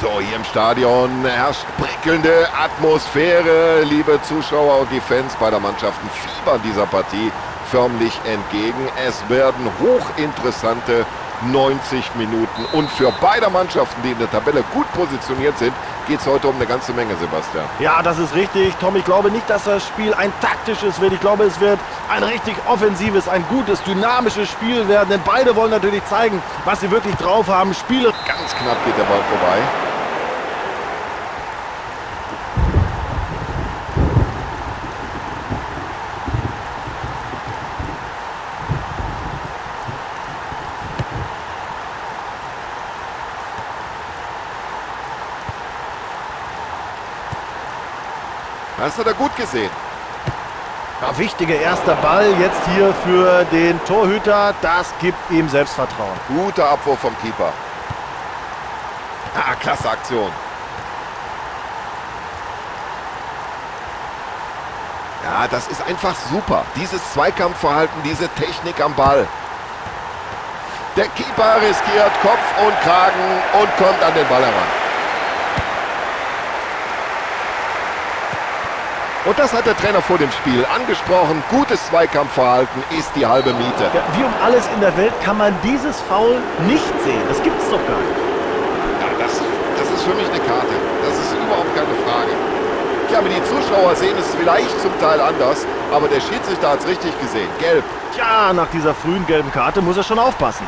So, hier im Stadion herrscht prickelnde Atmosphäre. Liebe Zuschauer und die Fans beider Mannschaften fiebern dieser Partie förmlich entgegen. Es werden hochinteressante 90 Minuten. Und für beide Mannschaften, die in der Tabelle gut positioniert sind, geht es heute um eine ganze Menge, Sebastian. Ja, das ist richtig, Tom. Ich glaube nicht, dass das Spiel ein taktisches wird. Ich glaube, es wird ein richtig offensives, ein gutes, dynamisches Spiel werden. Denn beide wollen natürlich zeigen, was sie wirklich drauf haben. Spiele. Ganz knapp geht der Ball vorbei. Das hat er gut gesehen. Ja, wichtiger erster Ball jetzt hier für den Torhüter. Das gibt ihm Selbstvertrauen. Guter Abwurf vom Keeper. Ah, klasse Aktion. Ja, das ist einfach super. Dieses Zweikampfverhalten, diese Technik am Ball. Der Keeper riskiert Kopf und Kragen und kommt an den Ball heran. Und das hat der Trainer vor dem Spiel angesprochen. Gutes Zweikampfverhalten ist die halbe Miete. Ja, wie um alles in der Welt kann man dieses Foul nicht sehen. Das gibt's doch gar nicht. Ja, das ist für mich eine Karte. Das ist überhaupt keine Frage. Ja, aber die Zuschauer sehen es vielleicht zum Teil anders, aber der Schiedsrichter hat es richtig gesehen. Gelb. Tja, nach dieser frühen gelben Karte muss er schon aufpassen.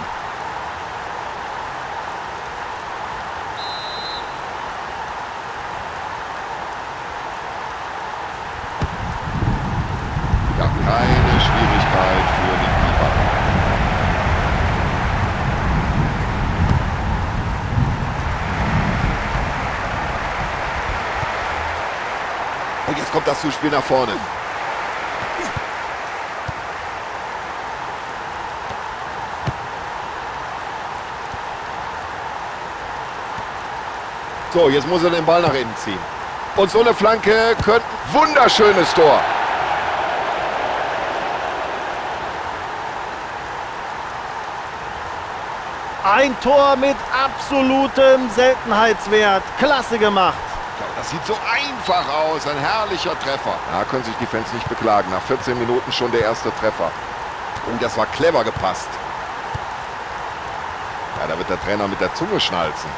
Ja, keine Schwierigkeit für den Keeper. Und jetzt kommt das Zuspiel nach vorne. So, jetzt muss er den Ball nach innen ziehen. Und so eine Flanke könnte ein wunderschönes Tor. Ein Tor mit absolutem Seltenheitswert. Klasse gemacht. Ja, das sieht so einfach aus. Ein herrlicher Treffer. Da können sich die Fans nicht beklagen. Nach 14 Minuten schon der erste Treffer. Und das war clever gepasst. Ja, da wird der Trainer mit der Zunge schnalzen.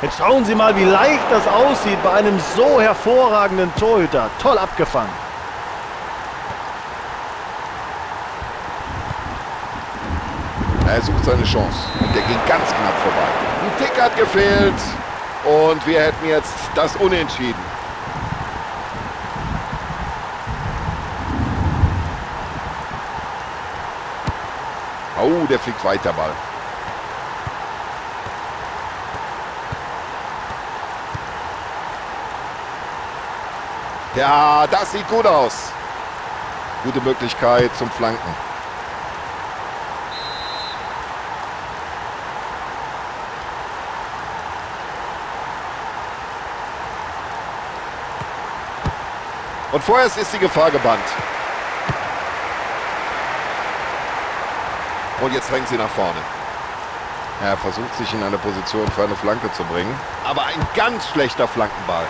Jetzt schauen Sie mal, wie leicht das aussieht bei einem so hervorragenden Torhüter. Toll abgefangen. Er sucht seine Chance. Und der ging ganz knapp vorbei. Ein Tick hat gefehlt. Und wir hätten jetzt das Unentschieden. Oh, der fliegt weiter, Ball. Ja, das sieht gut aus. Gute Möglichkeit zum Flanken. Und vorerst ist die Gefahr gebannt. Und jetzt drängt sie nach vorne. Er versucht sich in eine Position für eine Flanke zu bringen. Aber ein ganz schlechter Flankenball.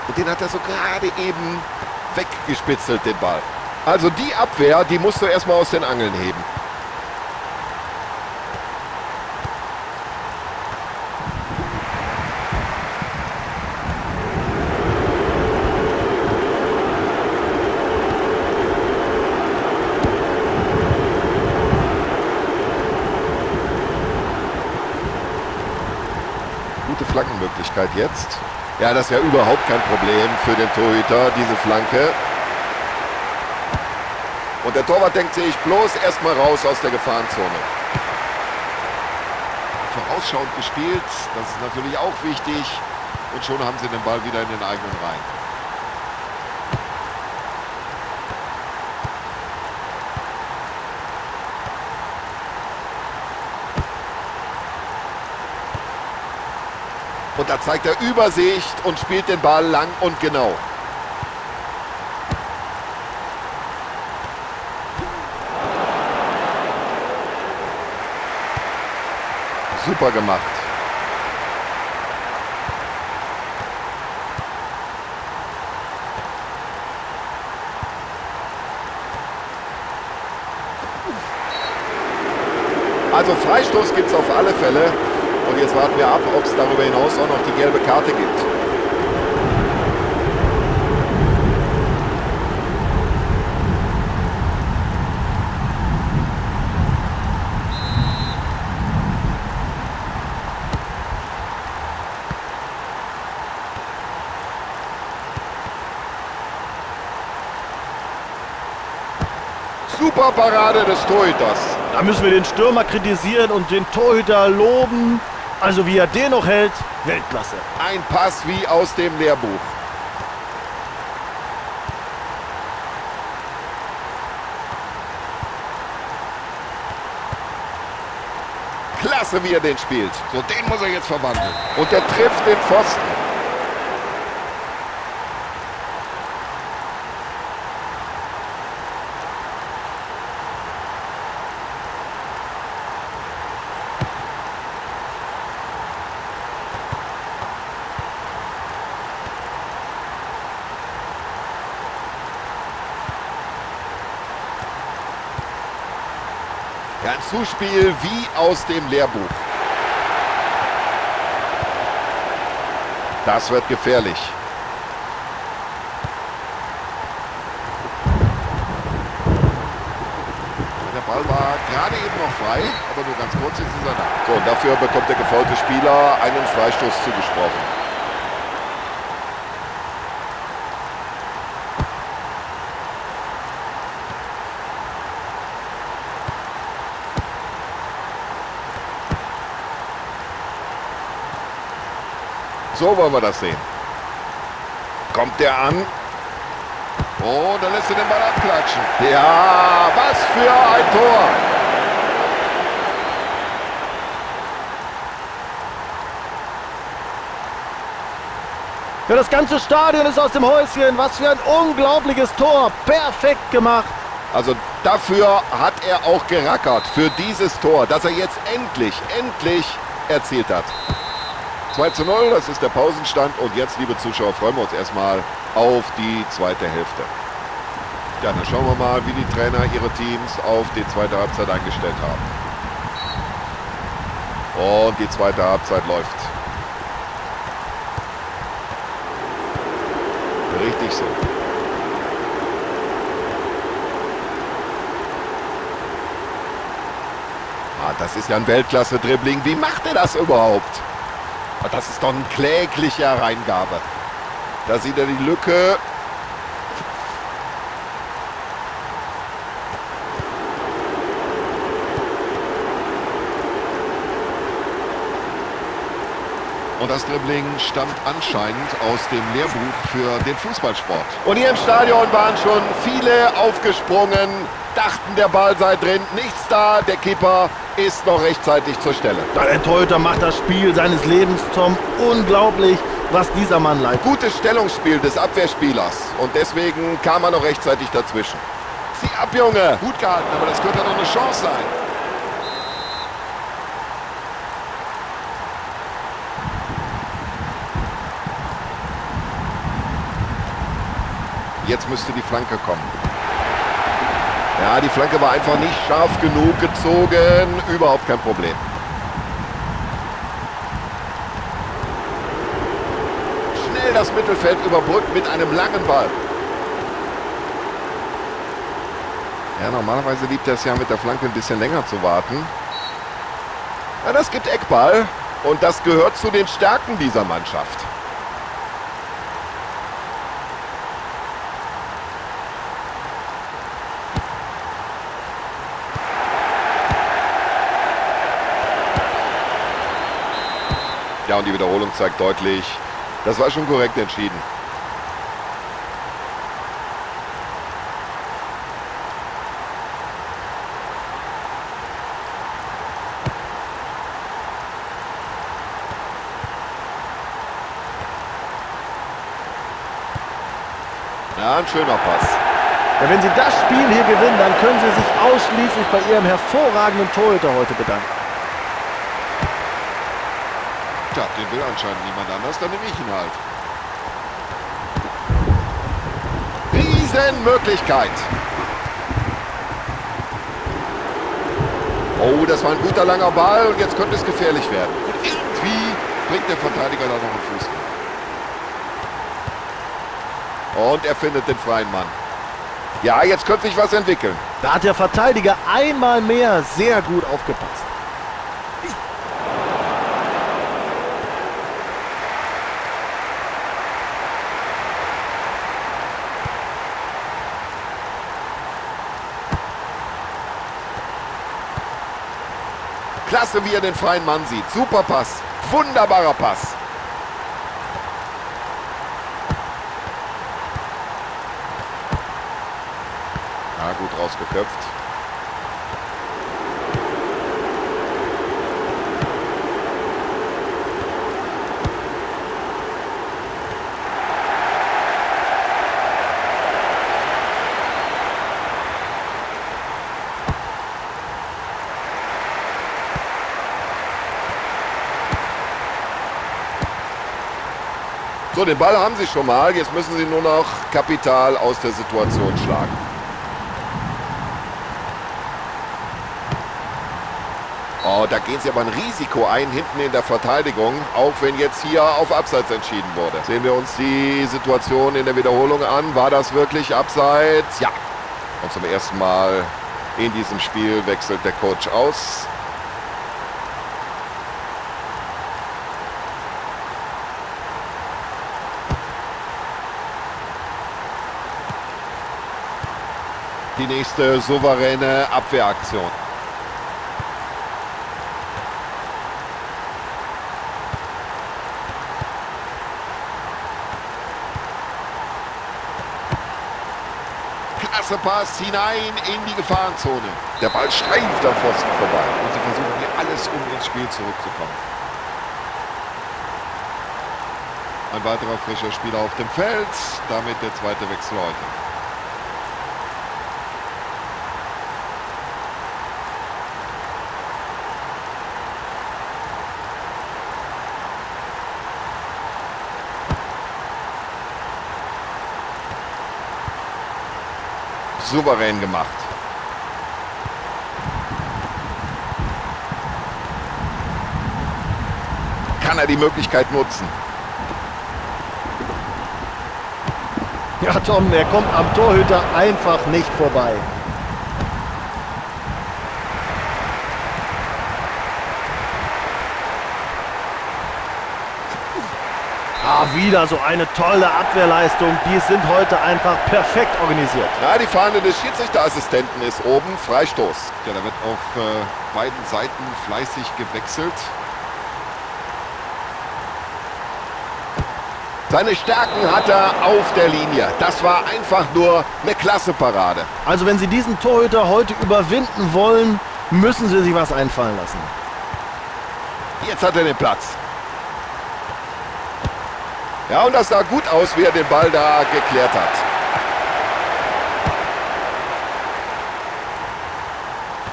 Und den hat er so gerade eben weggespitzelt, den Ball. Also die Abwehr, die musst du erstmal aus den Angeln heben. Gute Flankenmöglichkeit jetzt. Ja, das ist ja überhaupt kein Problem für den Torhüter, diese Flanke. Und der Torwart denkt sich bloß erstmal raus aus der Gefahrenzone. Vorausschauend gespielt, das ist natürlich auch wichtig. und schon haben sie den Ball wieder in den eigenen Reihen. Und da zeigt er Übersicht und spielt den Ball lang und genau. Super gemacht. Also Freistoß gibt es auf alle Fälle. Und jetzt warten wir ab, ob es darüber hinaus auch noch die gelbe Karte gibt. Super Parade des Torhüters. Da müssen wir den Stürmer kritisieren und den Torhüter loben. Also wie er den noch hält, Weltklasse. Ein Pass wie aus dem Lehrbuch. Klasse, wie er den spielt. So, den muss er jetzt verwandeln. Und er trifft den Pfosten. Ja, ein Zuspiel wie aus dem Lehrbuch. Das wird gefährlich. Der Ball war gerade eben noch frei, aber nur ganz kurz, jetzt ist er da. So, und dafür bekommt der gefaulte Spieler einen Freistoß zugesprochen. So wollen wir das sehen. Kommt der an. Oh, da lässt er den Ball abklatschen. Ja, was für ein Tor. Ja, das ganze Stadion ist aus dem Häuschen. Was für ein unglaubliches Tor. Perfekt gemacht. Also dafür hat er auch gerackert. Für dieses Tor, das er jetzt endlich erzielt hat. 2:0, das ist der Pausenstand. Und jetzt, liebe Zuschauer, freuen wir uns erstmal auf die zweite Hälfte. Ja, dann schauen wir mal, wie die Trainer ihre Teams auf die zweite Halbzeit eingestellt haben. Und die zweite Halbzeit läuft. Richtig so. Ah, das ist ja ein Weltklasse-Dribbling. Wie macht er das überhaupt? Das ist doch eine klägliche Reingabe. Da sieht er die Lücke. Und das Dribbling stammt anscheinend aus dem Lehrbuch für den Fußballsport. Und hier im Stadion waren schon viele aufgesprungen, dachten, der Ball sei drin. Nichts da, der Keeper ist noch rechtzeitig zur Stelle. Der Torhüter macht das Spiel seines Lebens, Tom. Unglaublich, was dieser Mann leistet. Gutes Stellungsspiel des Abwehrspielers. Und deswegen kam er noch rechtzeitig dazwischen. Zieh ab, Junge! Gut gehalten, aber das könnte doch eine Chance sein. Jetzt müsste die Flanke kommen. Ja, die Flanke war einfach nicht scharf genug gezogen. Überhaupt kein Problem. Schnell das Mittelfeld überbrückt mit einem langen Ball. Ja, normalerweise liebt er es ja mit der Flanke ein bisschen länger zu warten. Ja, das gibt Eckball. Und das gehört zu den Stärken dieser Mannschaft. Ja, und die Wiederholung zeigt deutlich, Das war schon korrekt entschieden. Ja, ein schöner Pass. Ja, wenn Sie das Spiel hier gewinnen, dann können Sie sich ausschließlich bei Ihrem hervorragenden Torhüter heute bedanken. Tja, den will anscheinend niemand anders, dann nehme ich ihn halt. Riesenmöglichkeit. Oh, das war ein guter langer Ball und jetzt könnte es gefährlich werden. Und irgendwie bringt der Verteidiger da noch einen Fuß rein. Und er findet den freien Mann. Ja, jetzt könnte sich was entwickeln. Da hat der Verteidiger einmal mehr sehr gut aufgepasst. Klasse, wie er den freien Mann sieht. Super Pass. Wunderbarer Pass. Ja, gut rausgeköpft. So, den Ball haben sie schon mal. Jetzt müssen sie nur noch Kapital aus der Situation schlagen. Oh, da gehen sie aber ein Risiko ein, hinten in der Verteidigung, auch wenn jetzt hier auf Abseits entschieden wurde. Sehen wir uns die Situation in der Wiederholung an. War das wirklich Abseits? Ja. Und zum ersten Mal in diesem Spiel wechselt der Coach aus. Die nächste souveräne Abwehraktion. Klasse Pass hinein in die Gefahrenzone. Der Ball streift am Pfosten vorbei. Und sie versuchen hier alles, um ins Spiel zurückzukommen. Ein weiterer frischer Spieler auf dem Feld. Damit der zweite Wechsel heute. Souverän gemacht. Kann er die Möglichkeit nutzen? Ja, Tom, der kommt am Torhüter einfach nicht vorbei. Ah, wieder so eine tolle Abwehrleistung. Die sind heute einfach perfekt organisiert. Ja, die Fahne des Schiedsrichterassistenten ist oben. Freistoß. Ja, da wird auf beiden Seiten fleißig gewechselt. Seine Stärken hat er auf der Linie. Das war einfach nur eine klasse Parade. Also wenn Sie diesen Torhüter heute überwinden wollen, müssen Sie sich was einfallen lassen. Jetzt hat er den Platz. Ja, und das sah gut aus, wie er den Ball da geklärt hat.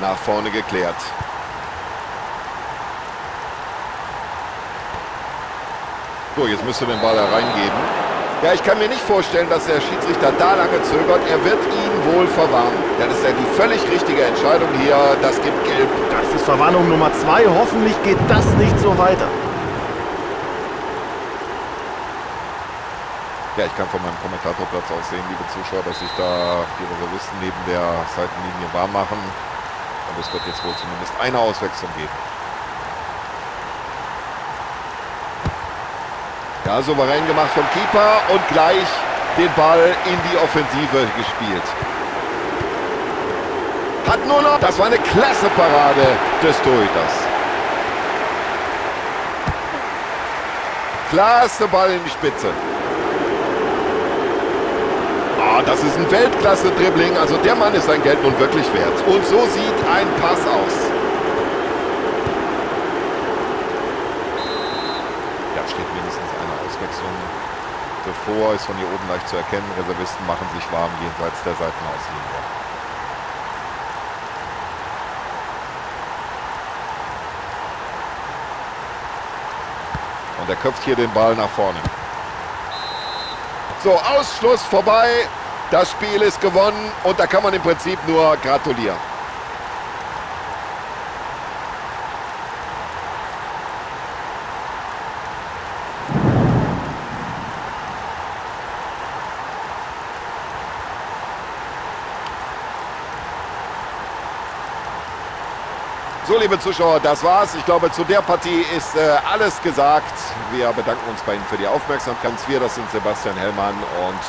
Nach vorne geklärt. So, jetzt müsste den Ball da reingeben. Ja, ich kann mir nicht vorstellen, dass der Schiedsrichter da lange zögert. Er wird ihn wohl verwarnen. Ja, das ist ja die völlig richtige Entscheidung hier. Das gibt Gelb. Das ist Verwarnung Nummer 2. Hoffentlich geht das nicht so weiter. Ja, ich kann von meinem Kommentatorplatz aus sehen, liebe Zuschauer, dass sich da die Reservisten neben der Seitenlinie warm machen. Und es wird jetzt wohl zumindest eine Auswechslung geben. Ja, souverän gemacht vom Keeper und gleich den Ball in die Offensive gespielt. Hat nur noch, das war eine klasse Parade des Torhüters. Klasse Ball in die Spitze. Ah, das ist ein Weltklasse-Dribbling. Also der Mann ist sein Geld nun wirklich wert. Und so sieht ein Pass aus. Ja, steht mindestens eine Auswechslung bevor. Ist von hier oben leicht zu erkennen. Reservisten machen sich warm jenseits der Seitenauslinie. Und er köpft hier den Ball nach vorne. So, Ausschluss vorbei. Das Spiel ist gewonnen und da kann man im Prinzip nur gratulieren. So, liebe Zuschauer, das war's. Ich glaube, zu der Partie ist alles gesagt. Wir bedanken uns bei Ihnen für die Aufmerksamkeit. Wir, das sind Sebastian Hellmann und